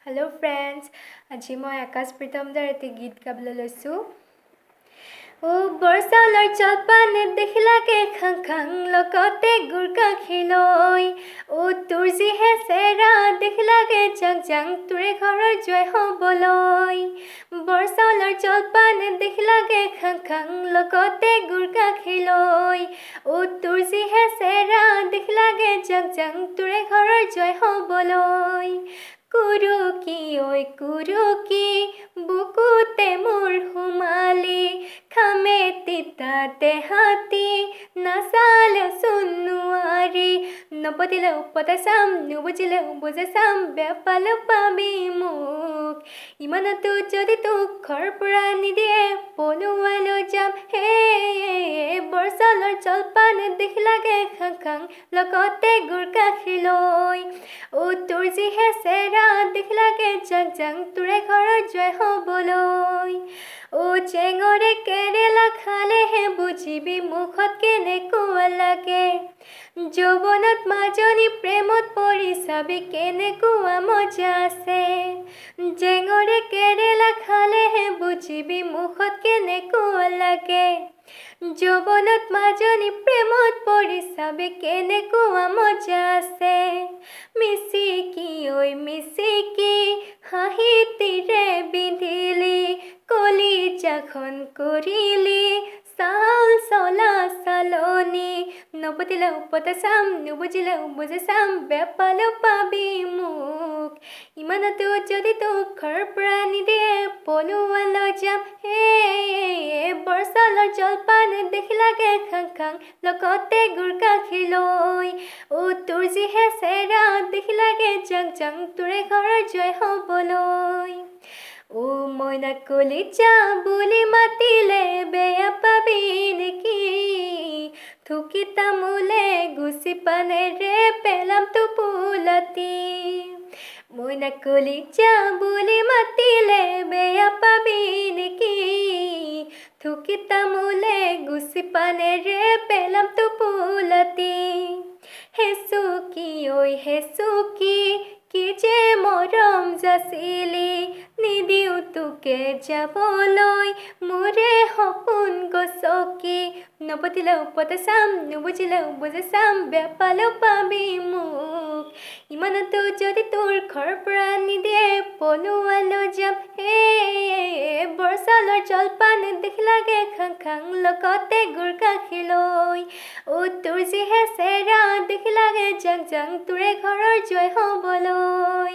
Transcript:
Hello' friends, আজি মই আকাশ প্ৰীতমদাৰ এটি গীত গাবলৈ লৈছোঁ। বৰ চাউলৰ জলপান দেখিলাকে খাং খাং লগতে গুৰ গাখীৰ লৈ। তোৰ যিহে চেৰা দেখিলাকে জাং জাং তোৰে ঘৰৰ জয় হ'বলৈ। বৰ চাউলৰ জলপান দেখিলাকে খাং খাং লগতে গুৰ গাখীৰ লৈ। তোৰ যিহে চেৰা দেখিলাকে জাং জাং তোৰে ঘৰৰ জয় হ'বলৈ। কুৰুকি ঐ কুৰুকি বুকুতে মোৰ সোমালি, খামে তিতাতে হাতী নাচালেচোন নোৱাৰি। নপতিলেও পতাই চাম, নুবুজিলেও বুজাই চাম, বেয়া পালেও পাবি মোক। ইমানতো যদি তোক ঘৰৰ পৰা নিদিয়ে পলুৱাই লৈ যাম হে। বৰ চাউলৰ জলপান দেখিলাকে খাং খাং লগতে গুৰ গাখীৰ লৈ। তোৰ যিহে চেৰা দেখিলাকে জাং জাং তোৰে ঘৰৰ জয় হ'বলৈ। চেঙৰে কেৰেলা খালেহে বুজিবি মুখত কেনেকুৱা লাগে। যৌৱনত মাজনী প্ৰেমত পৰি চাবি কেনেকুৱা মজা আছে। চেঙৰে কেৰেলা খালেহে বুজিবি মুখত কেনেকুৱা লাগে। যৌৱনত মাজনী প্ৰেমত পৰি চাবি কেনেকুৱা মজা আছে। মিচিকি ঐ মিচিকি হাঁহিতিৰে বিন্ধিলি, কলিজাখন কৰিলি চাউল চলা চালনি। নপতিলেও পতাই চাম, নুবুজিলেও বুজাই চাম, বেয়া পালেও পাবি মোক। ইমানতো যদি তোক ঘৰৰ পৰা নিদিয়ে পলুৱাই লৈ যাম হে। বৰ চাউলৰ জলপান দেখিলাকে খাং খাং লগতে গুৰ গাখীৰ লৈ। তোৰ যিহে চেৰা দেখিলাকে জাং জাং তোৰে ঘৰৰ জয় হ'বলৈ। মইনা কলিজা বুলি মাতিলে বেয়া পাবি নেকি, থুকি তামোলে গুচি পানেৰে পেলাম টোপোলাটি। মইনা কলিজা বুলি মাতিলে বেয়া পাবি নেকি, থুকি তামোলে গুচি পানেৰে পেলাম টোপোলাটি। হেচুকি ঐ হেচুকি কি যে মৰম যাচিলি, নিদিওঁ তোকে যাবলৈ মোৰে সপোন গছকি। নপতিলেও পতাই চাম, নুবুজিলেও বুজাই চাম, বেয়া পালেও পাবি মোক। ইমানতো যদি তোৰ ঘৰৰ পৰা নিদিয়ে পলুৱাই লৈ যাম হে। বৰ চাউলৰ জলপান দেখিলাকে খাং খাং লগতে গুৰ গাখীৰ লৈ। তোৰ যিহে চেৰা দেখিলাকে জাং জাং তোৰে ঘৰৰ জয় হ'বলৈ।